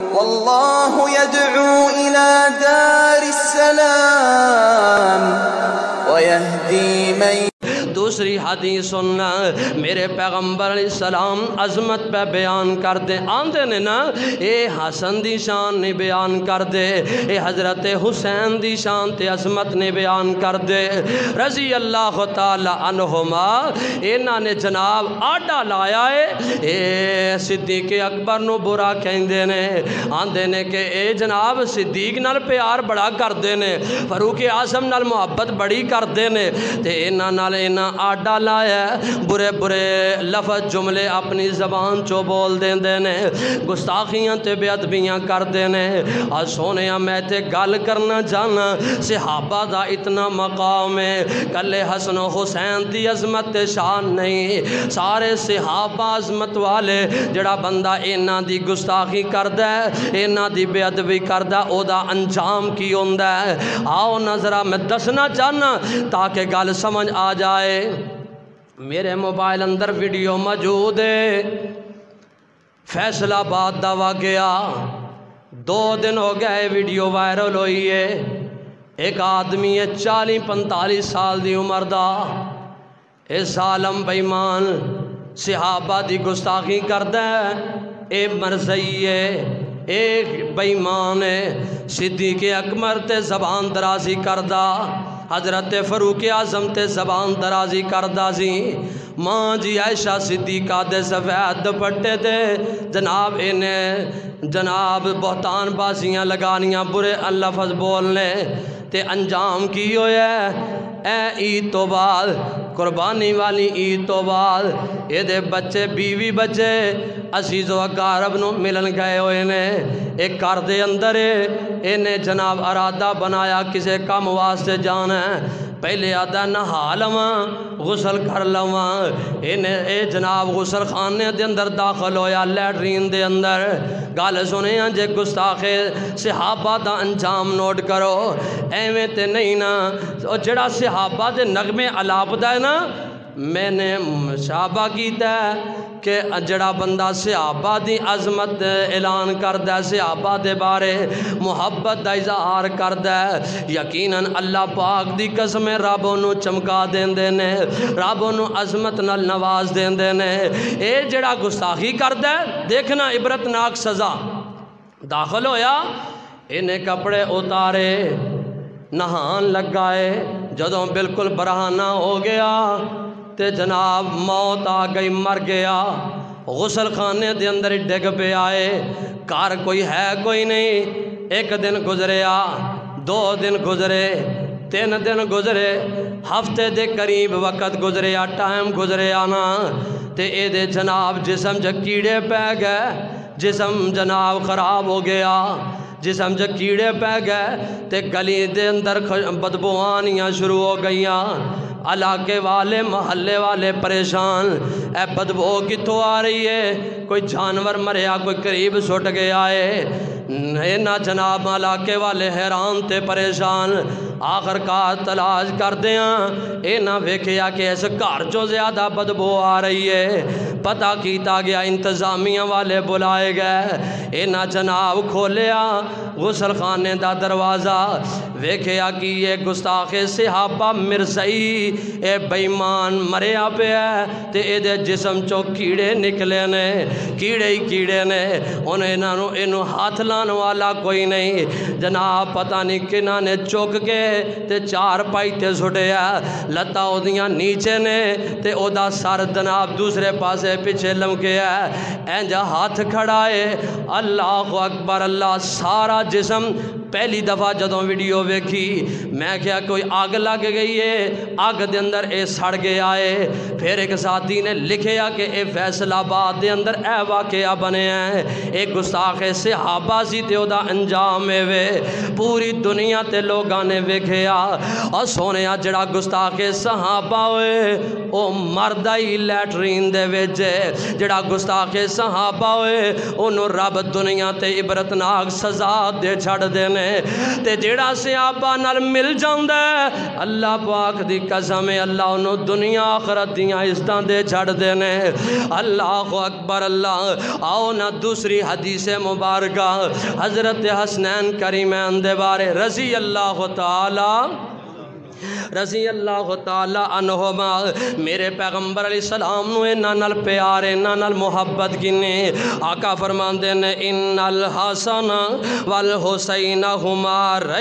والله يدعو إلى دار السلام ويهدي من. دوسری حدیث سننا، میرے پیغمبر علیہ السلام عظمت پہ بیان کر دے آندے نے نا، اے حسن دی شان نے بیان کر دے، اے حضرت حسین دی شان تے عظمت نے بیان کر دے رضی اللہ تعالی عنہما. انہاں نے جناب آڈا لایا ہے، اے صدیق اکبر نو برا کہندے نے، آندے نے کہ اے جناب صدیق نال پیار بڑا کر دے نے، فاروق اعظم نال محبت بڑی کر دے نے، تے انہاں نال انہاں آڈا لایا برے برے لفظ جملے اپنی زبان چو بول دیں دینے، گستاخیاں تے بے ادبیاں کر دینے. آج سونیاں میں تے گل کرنا جانا صحابہ دا اتنا مقام ہے، کلے حسن و حسین دی عظمت تے شان نہیں، سارے صحابہ عظمت والے. جڑا بندہ اینا دی گستاخی کردہ ہے، اینا دی بے ادبی کردہ، او دا انجام کی ہوندہ ہے. آؤ نظرہ میں دسنا چاہنا تاکہ گل سمجھ آ جائے. میرے موبائل اندر ویڈیو موجود ہے، فیصل آباد دا واقعہ 2 دن ہو گئے ویڈیو وائرل ہوئی ہے. ایک آدمی ہے 40-45 سال دی عمر دا، اے ظالم بیمان صحابہ دی گستاخی کردہ ہے، اے مرزئی ہے، ایک بیمان ہے. صدیق اکبر تے زبان درازی کردہ، حضرت فاروق اعظم تے زبان درازی کردہ سی. ماں جی عائشہ صدیقہ دے سفید دوپٹے تے جناب انہیں جناب بہتان بازیاں لگانیاں، برے لفظ بولنے تے انجام کی ہویا ہے. اے عید تو بعد، قربانی والی عید تو بعد اے دے بچے بیوی بچے عزیز و اقارب نو ملن گئے ہوئے نے. ایک کار دے اندر انہیں جناب ارادہ بنایا کسے کام واسطے جانا ہے، پہلے آدھا نہا لواں غسل کر لواں. انہیں اے جناب غسل خانے دے اندر داخل ہویا، لیٹرین دے اندر. گال سنے ہیں جے گستاخے صحابہ دا انجام نوٹ کرو، ایویں تے نہیں نا. جڑا صحابہ دے نغمے علاپدہ ہے نا، میں نے مشابہ کیتا ہے کہ جڑا بندہ صحابہ دی عظمت اعلان کردہ، صحابہ دے بارے محبت دا اظہار کردہ، یقیناً اللہ پاک دی قسم رب انہوں چمکا دیں دینے، رب انہوں عظمت نال نواز دیں دینے. اے جڑا گستاخی کردہ دیکھنا عبرتناک سزا. داخل ہویا، انہیں کپڑے اتارے، نہان لگائے، جدوں بالکل برہانہ ہو گیا تے جناب موت آ گئی، مر گیا. غسل خانے دے اندر ڈگ پہ آئے، کار کوئی ہے کوئی نہیں. 1 دن گزریا، 2 دن گزرے، 3 دن گزرے، ہفتے دے قریب وقت گزریا، ٹائم گزریا نا. تے اے دے جناب جسم جا کیڑے پہ گئے، جسم جناب خراب ہو گیا، جسم جا کیڑے پہ گئے تے گلی دے اندر بدبوانیاں شروع ہو گئیاں. علاقے والے محلے والے پریشان، اے بدبو کتوں آ رہی ہے؟ کوئی جانور مریا، کوئی قریب سٹ گیا ہے نا. جناب علاقے والے حیران تے پریشان، آخر کار تلاش کر دیاں اے نہ ویکھیا کہ اس گھر جو زیادہ بدبو آ رہی ہے. پتہ کیتا گیا، انتظامیہ والے بلائے گئے. اے نہ جناب کھولیا غسل خانے دا دروازہ، ویکھیا کہ یہ گستاخ صحابہ مرزئی اے بیمان مریا پہ ہے تے اے دے جسم چو کیڑے نکلے نے، کیڑے ہی کیڑے نے. انہوں ہاتھ لان والا کوئی نہیں. جناب پتہ نہیں کنہ نے چوک کے تے 4 پائی تے سٹیا، لتا او دیاں نیچے نے تے او دا سر جناب دوسرے پاسے پیچھے لمکیا ہے. اینجا ہاتھ کھڑا ہے، اللہ اکبر اللہ. سارا جسم پہلی دفعہ جدوں ویڈیو ویکھی میں کیا کوئی آگ لگ گئی ہے، آگ دے اندر اے سڑ گیا ہے. پھر ایک ساتھی نے لکھیا کہ اے فیصل آباد دے اندر اے واقعہ بنے ہیں، ایک گستاخ صحابہ سی تے او دا انجام وے. پوری دنیا تے لوگاں نے ویکھیا. اور سونیا جڑا گستاخ صحابہ ہوئے او مردہ ہی لیٹرین دے وچ، جڑا گستاخ صحابہ ہوئے انہوں رب دنیا تے عبرتناک سزا دے چھڑ دینے. نے تے جیڑا صحابہ نال مل جاندہ ہے اللہ پاک دی قسم ہے اللہ انہوں دنیا آخرت دیاں عزتاں دے چھڑ دینے اللہ اکبر اللہ آؤ نہ دوسری حدیث مبارکہ حضرت حسنین کریمین دے بارے رضی اللہ تعالی عنہما میرے پیغمبر علیہ السلام نو انہاں نال پیار انہاں نال محبت کنے آقا فرماندے نے ان الحسن والحسین ہما